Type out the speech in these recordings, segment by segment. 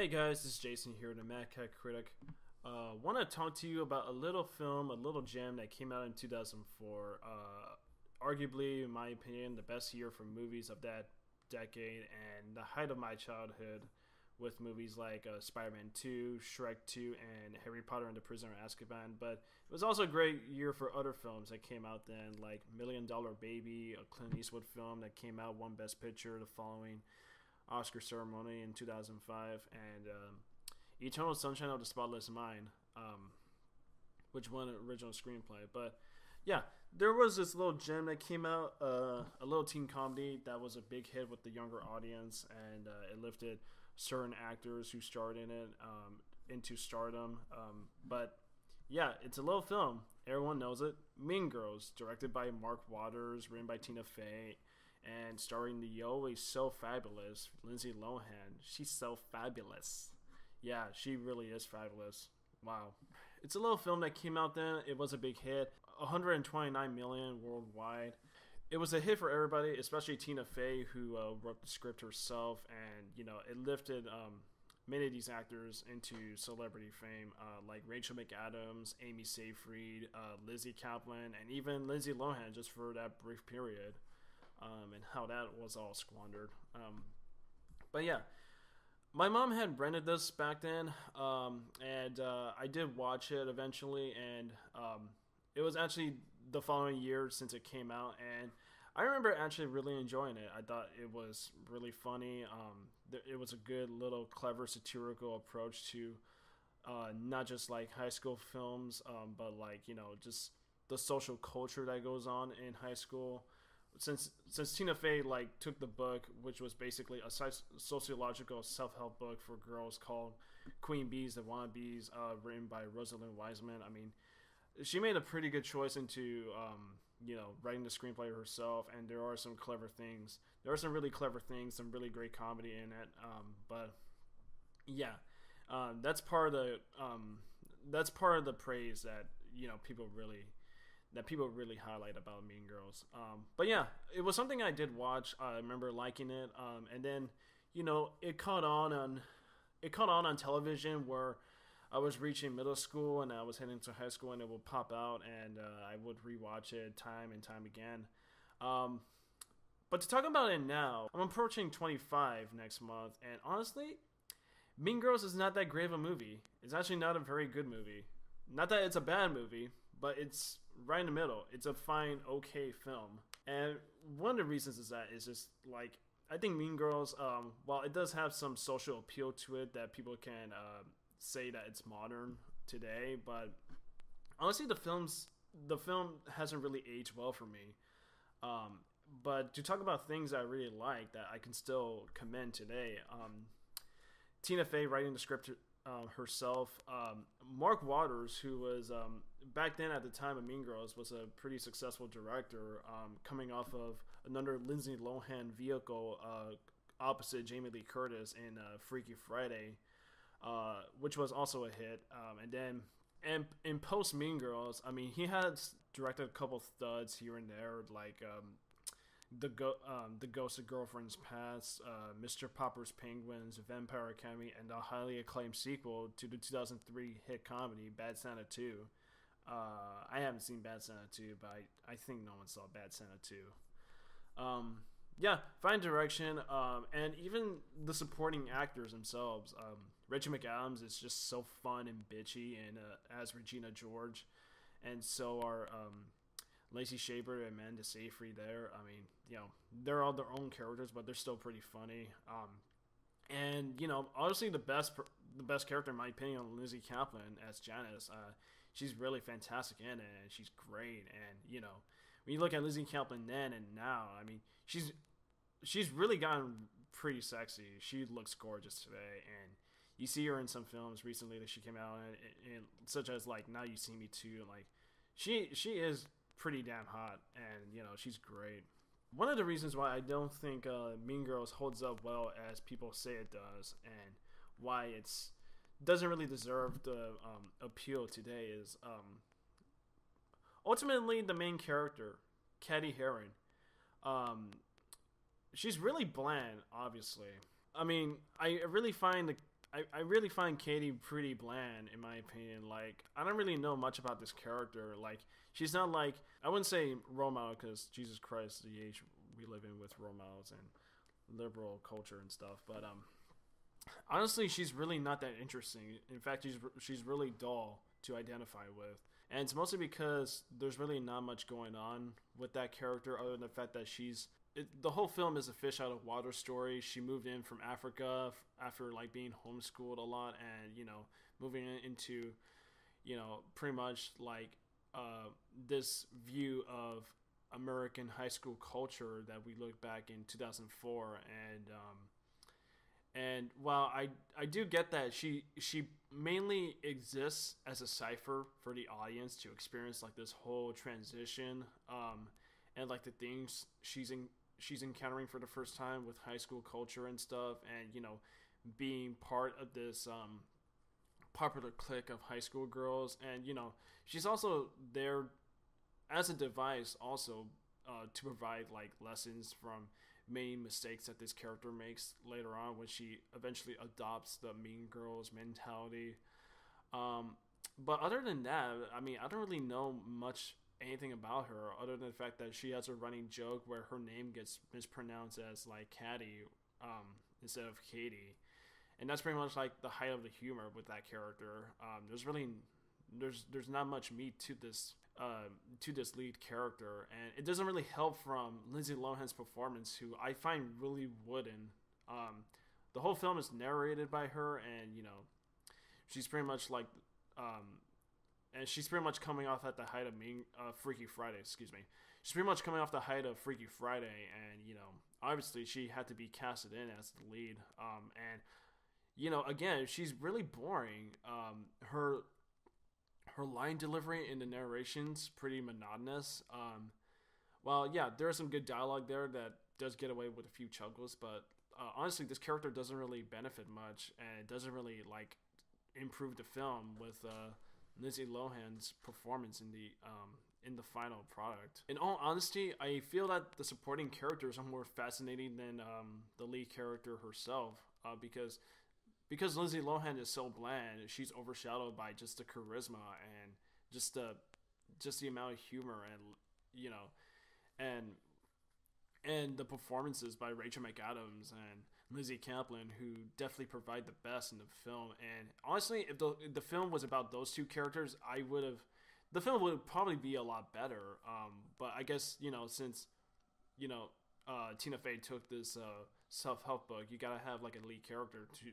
Hey guys, this is Jason here, the Mad Cat Critic. Want to talk to you about a little film, a little gem that came out in 2004. Arguably, in my opinion, the best year for movies of that decade and the height of my childhood, with movies like Spider-Man 2, Shrek 2, and Harry Potter and the Prisoner of Azkaban. But it was also a great year for other films that came out then, like Million Dollar Baby, a Clint Eastwood film that came out, won Best Picture the following Oscar ceremony in 2005, and Eternal Sunshine of the Spotless Mind, which won an original screenplay. But yeah, there was this little gem that came out, a little teen comedy that was a big hit with the younger audience, and it lifted certain actors who starred in it into stardom. But yeah, it's a little film. Everyone knows it. Mean Girls, directed by Mark Waters, written by Tina Fey, and starring the always so fabulous Lindsey Lohan. She's so fabulous. Yeah, she really is fabulous. Wow. It's a little film that came out then. It was a big hit. 129 million worldwide. It was a hit for everybody, especially Tina Fey, who wrote the script herself. And, it lifted many of these actors into celebrity fame, like Rachel McAdams, Amy Seyfried, Lizzie Kaplan, and even Lindsey Lohan, just for that brief period. And how that was all squandered. But yeah, my mom had rented this back then, and I did watch it eventually, and it was actually the following year since it came out, and I remember actually really enjoying it. I thought it was really funny. It was a good little clever satirical approach to not just like high school films, but like, just the social culture that goes on in high school. Since Tina Fey took the book, which was basically a sociological self-help book for girls called Queen Bees, the Wannabes, written by Rosalind Wiseman. I mean, she made a pretty good choice into writing the screenplay herself, and there are some clever things. There are some really clever things, some really great comedy in it. But yeah, that's part of the praise that people really highlight about Mean Girls. But yeah, it was something I did watch. I remember liking it, and then it caught on television where I was reaching middle school and I was heading to high school, and it would pop out, and I would rewatch it time and time again. But to talk about it now, I'm approaching 25 next month, and honestly, Mean Girls is not that great of a movie. It's actually not a very good movie. Not that it's a bad movie, but it's right in the middle. It's a fine, okay film. And one of the reasons is that it's just I think Mean Girls, while it does have some social appeal to it that people can say that it's modern today, but honestly the film hasn't really aged well for me. But to talk about things I really like that I can still commend today, Tina Fey writing the script herself, Mark Waters, who was back then at the time of Mean Girls, was a pretty successful director, coming off of another Lindsey Lohan vehicle opposite Jamie Lee Curtis in Freaky Friday, which was also a hit. And then in post Mean Girls, I mean, he has directed a couple studs here and there, like the Ghost of Girlfriend's Past, Mr. Popper's Penguins, Vampire Academy, and the highly acclaimed sequel to the 2003 hit comedy Bad Santa 2. I haven't seen Bad Santa 2, but I think no one saw Bad Santa 2. Yeah, fine direction, and even the supporting actors themselves. Rachel McAdams is just so fun and bitchy, and as Regina George, and so are Lacey Shaver and Amanda Seyfried there. I mean, they're all their own characters, but they're still pretty funny. And honestly, the best character in my opinion, Lizzie Kaplan as Janice. She's really fantastic in it, and she's great. And when you look at Lizzie Kaplan then and now, I mean, she's really gotten pretty sexy. She looks gorgeous today, and you see her in some films recently that she came out in such as Now You See Me Too. She is pretty damn hot, and she's great. One of the reasons why I don't think Mean Girls holds up well as people say it does, and why it's doesn't really deserve the appeal today is ultimately the main character, Cady Heron. She's really bland, obviously. I mean, I really find I really find Katie pretty bland in my opinion. Like I don't really know much about this character. Like she's not like I wouldn't say role model because Jesus Christ, the age we live in with role models and liberal culture and stuff. But honestly, she's really not that interesting. In fact, she's really dull to identify with. And it's mostly because there's really not much going on with that character other than the fact that the whole film is a fish out of water story. She moved in from Africa after like being homeschooled a lot and, moving into, pretty much like this view of American high school culture that we look back in 2004. And while I do get that she mainly exists as a cipher for the audience to experience like this whole transition and like the things she's encountering for the first time with high school culture and stuff, and being part of this popular clique of high school girls, and she's also there as a device also to provide like lessons from many mistakes that this character makes later on when she eventually adopts the Mean Girls mentality. But other than that, I mean, I don't really know much anything about her other than the fact that she has a running joke where her name gets mispronounced as like Caddy instead of Katie, and that's pretty much like the height of the humor with that character. There's not much meat to this lead character, and it doesn't really help from Lindsay Lohan's performance, who I find really wooden. The whole film is narrated by her, and she's pretty much like and she's pretty much coming off at the height of Freaky Friday. Excuse me. She's pretty much coming off the height of Freaky Friday, and obviously she had to be casted in as the lead. And again, she's really boring. Her line delivery in the narration's pretty monotonous. Well, yeah, there's some good dialogue there that does get away with a few chuckles, but honestly, this character doesn't really benefit much, and it doesn't really like improve the film with Lindsay Lohan's performance in the final product. In all honesty, I feel that the supporting characters are more fascinating than the lead character herself, because Lindsay Lohan is so bland, she's overshadowed by just the charisma and just the amount of humor and the performances by Rachel McAdams and Lizzie Kaplan, who definitely provide the best in the film. And honestly, if the film was about those two characters, the film would probably be a lot better. But I guess since Tina Fey took this self-help book, you gotta have like a lead character to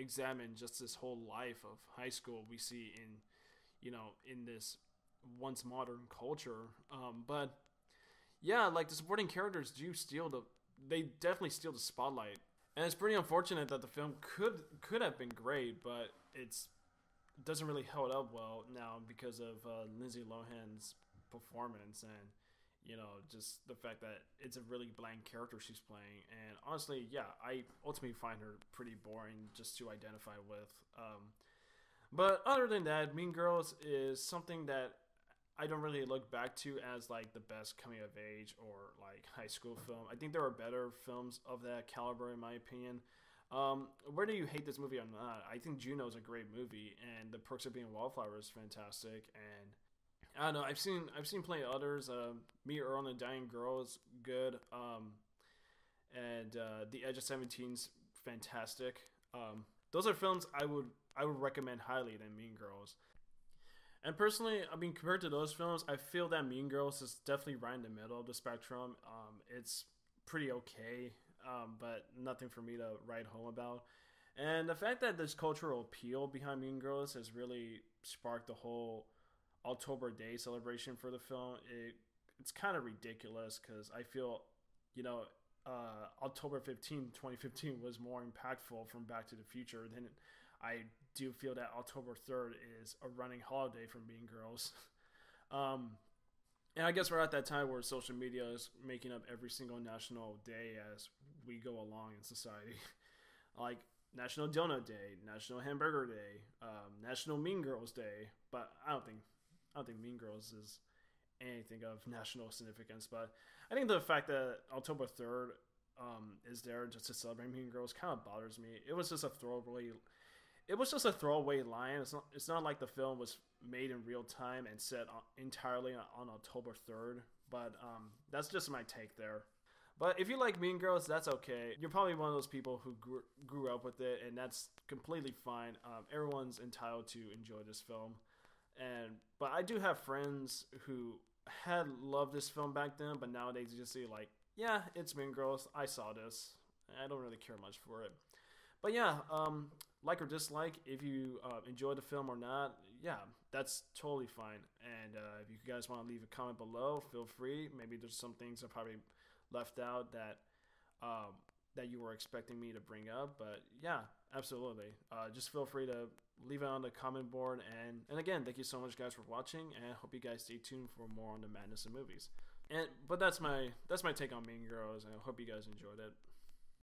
examine just this whole life of high school we see in this once modern culture. But yeah, like the supporting characters they definitely steal the spotlight, and it's pretty unfortunate that the film could have been great, but it doesn't really hold up well now because of Lindsay Lohan's performance and just the fact that it's a really bland character she's playing. And honestly, yeah, I ultimately find her pretty boring just to identify with. But other than that, Mean Girls is something that I don't really look back to as like the best coming of age or like high school film. I think there are better films of that caliber in my opinion. Whether you hate this movie or not, I think Juno is a great movie, and The Perks of Being a Wallflower is fantastic. And I don't know, I've seen plenty of others. Me, Earl, and the Dying Girl is good. And The Edge of 17's fantastic. Those are films I would recommend highly than Mean Girls. And personally, I mean, compared to those films, I feel that Mean Girls is definitely right in the middle of the spectrum. It's pretty okay, but nothing for me to write home about. And the fact that there's cultural appeal behind Mean Girls has really sparked the whole October Day celebration for the film. It's kind of ridiculous because I feel, October 15, 2015 was more impactful from Back to the Future than I do feel that October 3rd is a running holiday for Mean Girls. And I guess we're at that time where social media is making up every single national day as we go along in society. Like National Donut Day, National Hamburger Day, National Mean Girls Day. But I don't think Mean Girls is anything of national significance. But I think the fact that October 3rd is there just to celebrate Mean Girls kind of bothers me. It was just a throwaway. It was just a throwaway line. It's not like the film was made in real time and set entirely on October 3rd. But that's just my take there. But if you like Mean Girls, that's okay. You're probably one of those people who grew up with it, and that's completely fine. Everyone's entitled to enjoy this film. But I do have friends who had loved this film back then, but nowadays you just see like, yeah, it's Mean Girls. I saw this. I don't really care much for it. But yeah, like or dislike, if you enjoy the film or not, yeah, that's totally fine. And if you guys want to leave a comment below, feel free. Maybe there's some things I probably left out that you were expecting me to bring up. But yeah, absolutely. Just feel free to leave it on the comment board. And again, thank you so much, guys, for watching. And I hope you guys stay tuned for more on the madness of movies. But that's my take on Mean Girls, and I hope you guys enjoyed it.